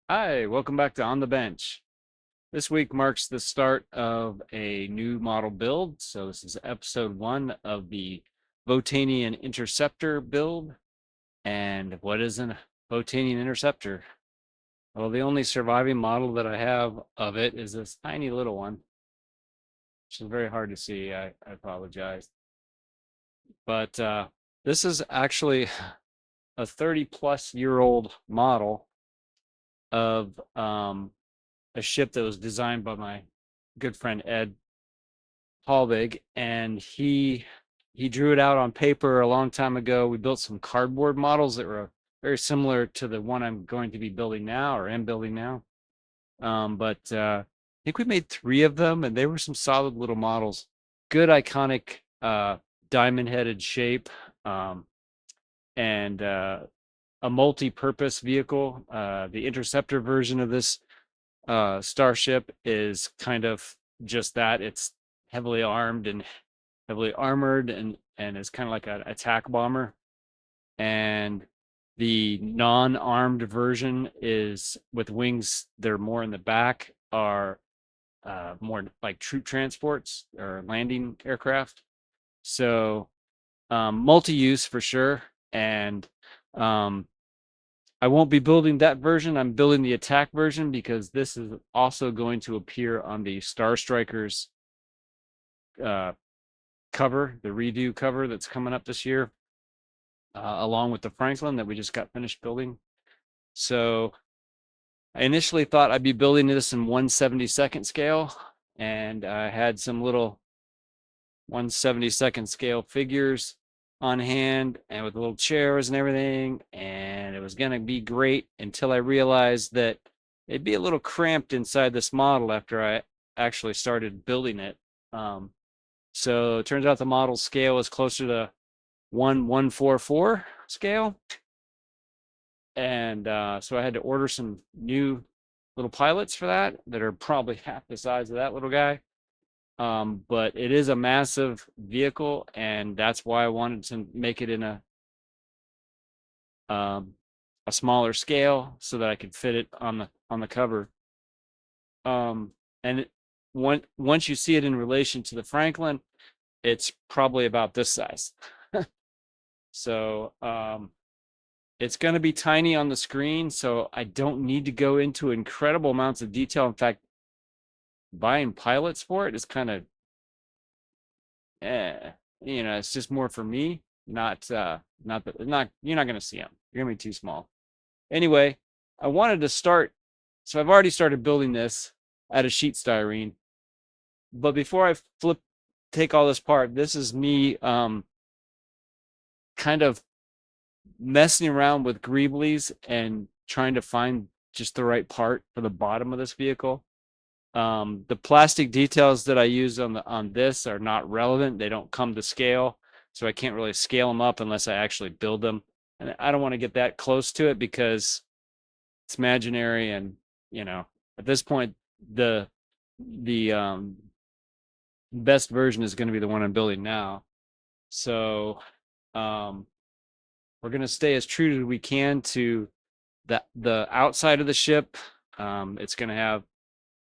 Hi, welcome back to On the Bench. This week marks the start of a new model build. So this is episode 1 of the Votainion Interceptor build. And what is a Votainion Interceptor? Well, the only surviving model that I have of it is this tiny little one, which is very hard to see. I apologize. But this is actually a 30-plus-year-old model of a ship that was designed by my good friend Ed Halbig, and he drew it out on paper a long time ago. We built some cardboard models that were very similar to the one I'm going to be building now, or am building now. But I think we made 3 of them, and they were some solid little models. Good iconic diamond-headed shape, and a multi-purpose vehicle. The Interceptor version of this starship is kind of just that. It's heavily armed and heavily armored, and is kind of like an attack bomber. And the non-armed version is with wings that are more in the back, are more like troop transports or landing aircraft. So multi-use for sure. And I won't be building that version. I'm building the attack version because this is also going to appear on the Starstrikers cover, the redo cover that's coming up this year, along with the Franklin that we just got finished building. So I initially thought I'd be building this in 1/72nd scale, and I had some little 1/72nd scale figures on hand and with little chairs and everything, and it was going to be great until I realized that it'd be a little cramped inside this model after I actually started building it. So it turns out the model scale is closer to 1/144 scale, and so I had to order some new little pilots for that are probably half the size of that little guy. But it is a massive vehicle, and that's why I wanted to make it in um, a smaller scale so that I could fit it on the cover. And once you see it in relation to the Franklin, it's probably about this size. So it's going to be tiny on the screen, so I don't need to go into incredible amounts of detail. In fact, buying pilots for it is kind of it's just more for me, not you're not going to see them. You're going to be too small. Anyway, I wanted to start, so I've already started building this out of sheet styrene. But before I take all this apart, this is me kind of messing around with greeblies and trying to find just the right part for the bottom of this vehicle. The plastic details that I use on this are not relevant. They don't come to scale, so I can't really scale them up unless I actually build them. And I don't want to get that close to it because it's imaginary, and at this point, the best version is going to be the one I'm building now. So we're going to stay as true as we can to the outside of the ship. It's going to have,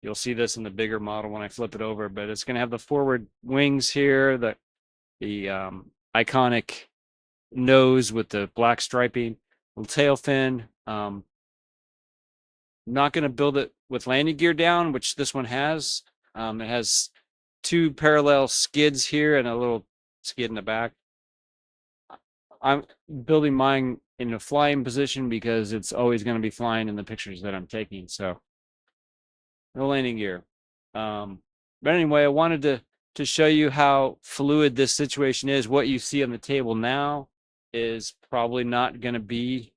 you'll see this in the bigger model when I flip it over, but it's going to have the forward wings here, the iconic nose with the black striping, little tail fin. I'm not going to build it with landing gear down, which this one has. It has 2 parallel skids here and a little skid in the back. I'm building mine in a flying position because it's always going to be flying in the pictures that I'm taking. So no landing gear. But anyway, I wanted to show you how fluid this situation is. What you see on the table now is probably not going to be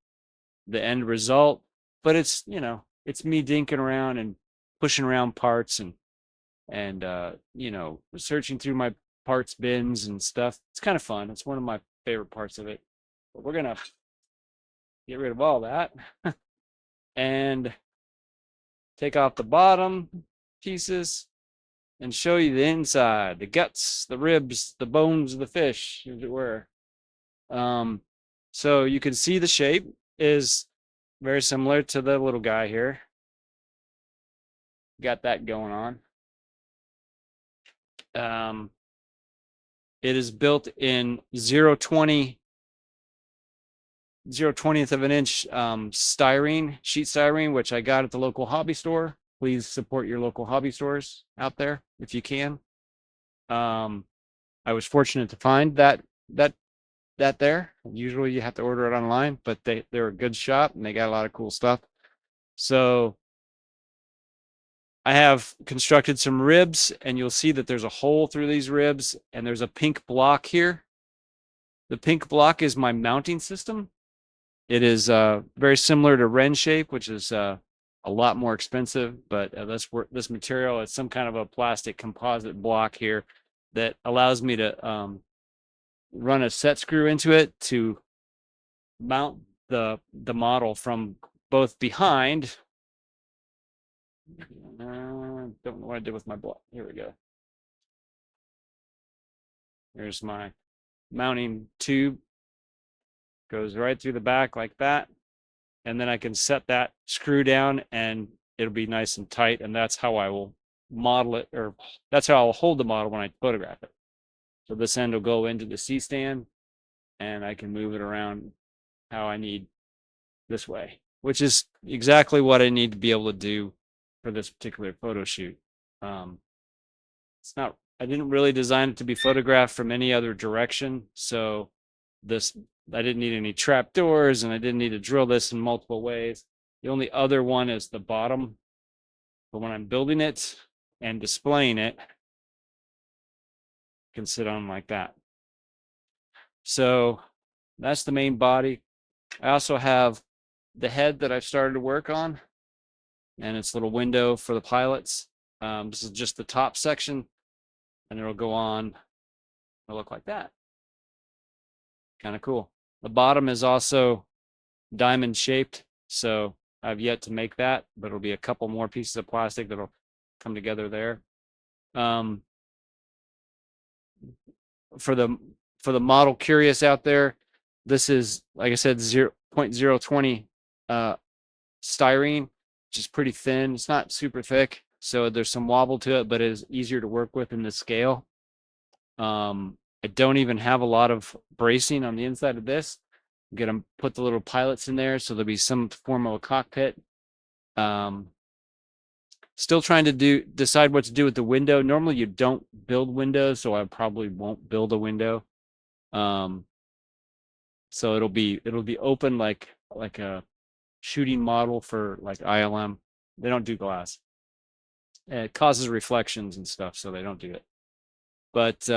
the end result, but it's it's me dinking around and pushing around parts and searching through my parts bins and stuff. It's kind of fun. It's one of my favorite parts of it. But we're gonna get rid of all that and take off the bottom pieces and show you the inside, the guts, the ribs, the bones of the fish, as it were. So you can see the shape is very similar to the little guy here. got that going on. It is built in 0.20 0/20th of an inch styrene, sheet styrene, which I got at the local hobby store. Please support your local hobby stores out there if you can. I was fortunate to find that there. Usually you have to order it online, but they're a good shop and they got a lot of cool stuff. So I have constructed some ribs, and you'll see that there's a hole through these ribs, and there's a pink block here. The pink block is my mounting system. It is very similar to Wren shape, which is a lot more expensive, but this material is some kind of a plastic composite block here that allows me to run a set screw into it to mount the model from both behind. Don't know what I did with my block. Here we go. Here's my mounting tube. Goes right through the back like that. And then I can set that screw down and it'll be nice and tight. And that's how I will model it, or that's how I'll hold the model when I photograph it. So this end will go into the C-stand and I can move it around how I need this way, which is exactly what I need to be able to do for this particular photo shoot. It's not, I didn't really design it to be photographed from any other direction. So I didn't need any trap doors, and I didn't need to drill this in multiple ways. The only other one is the bottom. But when I'm building it and displaying it, I can sit on like that. So that's the main body. I also have the head that I've started to work on, and its little window for the pilots. This is just the top section, and it'll go on. It'll look like that. Kind of cool. The bottom is also diamond shaped, so I've yet to make that, but it'll be a couple more pieces of plastic that'll come together there. For the model curious out there, this is, like I said, 0.020 styrene, which is pretty thin. It's not super thick, so there's some wobble to it, but it is easier to work with in the scale. I don't even have a lot of bracing on the inside of this. I'm gonna put the little pilots in there, so there'll be some form of a cockpit. Still trying to decide what to do with the window. Normally you don't build windows, so I probably won't build a window. So it'll be open like a shooting model for like ILM. They don't do glass. It causes reflections and stuff, so they don't do it. But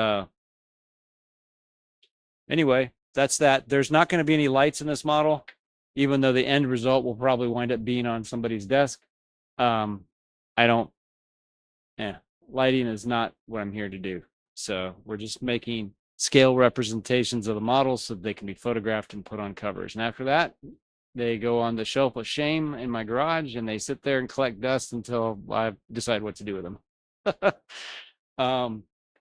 anyway, that's that. There's not going to be any lights in this model, even though the end result will probably wind up being on somebody's desk. Lighting is not what I'm here to do. So we're just making scale representations of the models so that they can be photographed and put on covers. And after that, they go on the shelf of shame in my garage, and they sit there and collect dust until I decide what to do with them.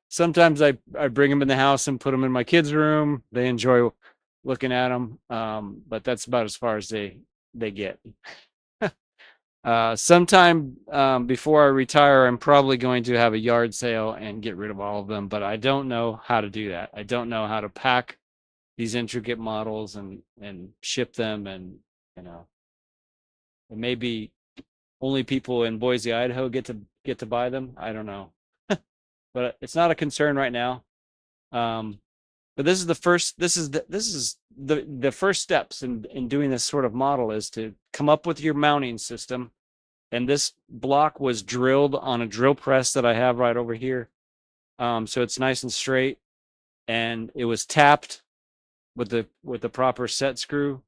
Sometimes I bring them in the house and put them in my kids' room. They enjoy looking at them, but that's about as far as they get. Sometime before I retire, I'm probably going to have a yard sale and get rid of all of them, but I don't know how to do that. I don't know how to pack these intricate models and ship them, and maybe only people in Boise, Idaho get to buy them. I don't know, but it's not a concern right now. But this is the first. This is the first steps in doing this sort of model, is to come up with your mounting system. And this block was drilled on a drill press that I have right over here, so it's nice and straight. And it was tapped with the proper set screw.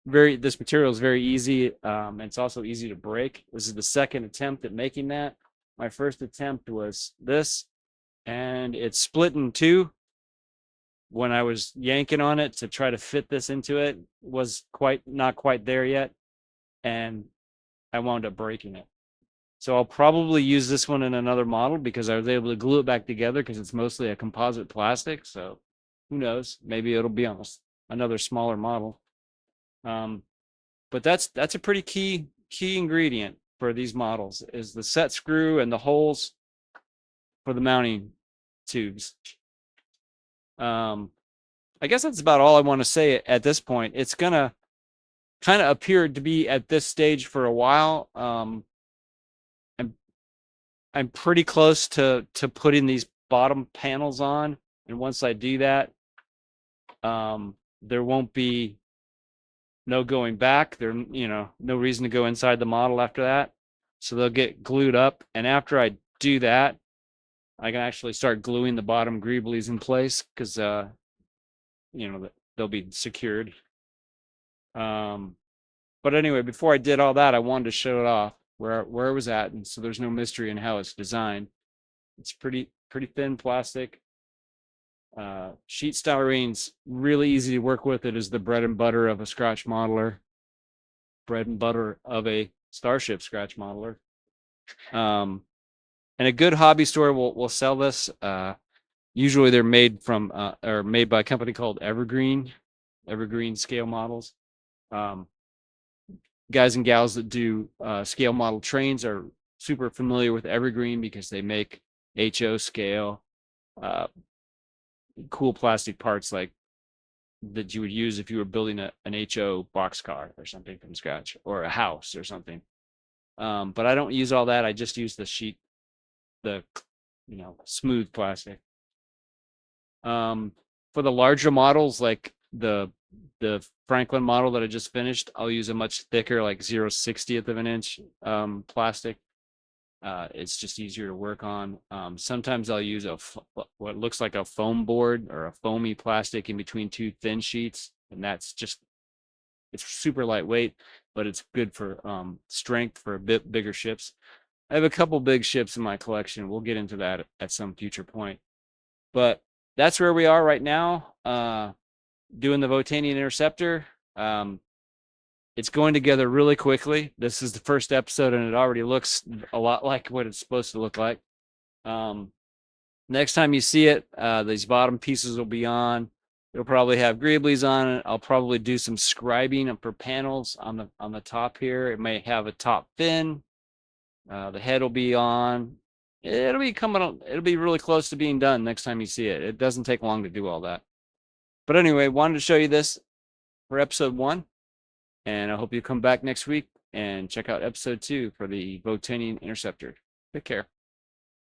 This material is very easy. And it's also easy to break. This is the second attempt at making that. My first attempt was this, and it's split in two. When I was yanking on it to try to fit this into it, was not quite there yet, and I wound up breaking it. So I'll probably use this one in another model because I was able to glue it back together, because it's mostly a composite plastic. So who knows? Maybe it'll be on another smaller model. But that's a pretty key ingredient. for these models is the set screw and the holes for the mounting tubes. I guess that's about all I want to say at this point. It's gonna kind of appear to be at this stage for a while. I'm pretty close to putting these bottom panels on, and once I do that, there won't be no going back. There, no reason to go inside the model after that. So they'll get glued up, and after I do that, I can actually start gluing the bottom greeblies in place because they'll be secured. But anyway, before I did all that, I wanted to show it off where it was at, and so there's no mystery in how it's designed. It's pretty thin plastic. Sheet styrene's really easy to work with. It is the bread and butter of a scratch modeler, bread and butter of a Starship scratch modeler. And a good hobby store will sell this. Usually they're made from or made by a company called Evergreen Scale Models. Guys and gals that do scale model trains are super familiar with Evergreen because they make HO scale, cool plastic parts like that you would use if you were building an HO boxcar or something from scratch, or a house or something. But I don't use all that. I just use the sheet, the smooth plastic. For the larger models, like the Franklin model that I just finished, I'll use a much thicker, like 0/60th of an inch plastic. It's just easier to work on. Sometimes I'll use what looks like a foam board or a foamy plastic in between two thin sheets, and it's super lightweight, but it's good for strength for a bit bigger ships. I have a couple big ships in my collection. We'll get into that at some future point. But that's where we are right now, doing the Votainion Interceptor. It's going together really quickly. This is the first episode, and it already looks a lot like what it's supposed to look like. Next time you see it, these bottom pieces will be on. It'll probably have greeblies on it. I'll probably do some scribing for panels on the top here. It may have a top fin. The head will be on. It'll be coming on. It'll be really close to being done next time you see it. It doesn't take long to do all that. But anyway, wanted to show you this for episode 1, and I hope you come back next week and check out episode 2 for the Votainion Interceptor. Take care.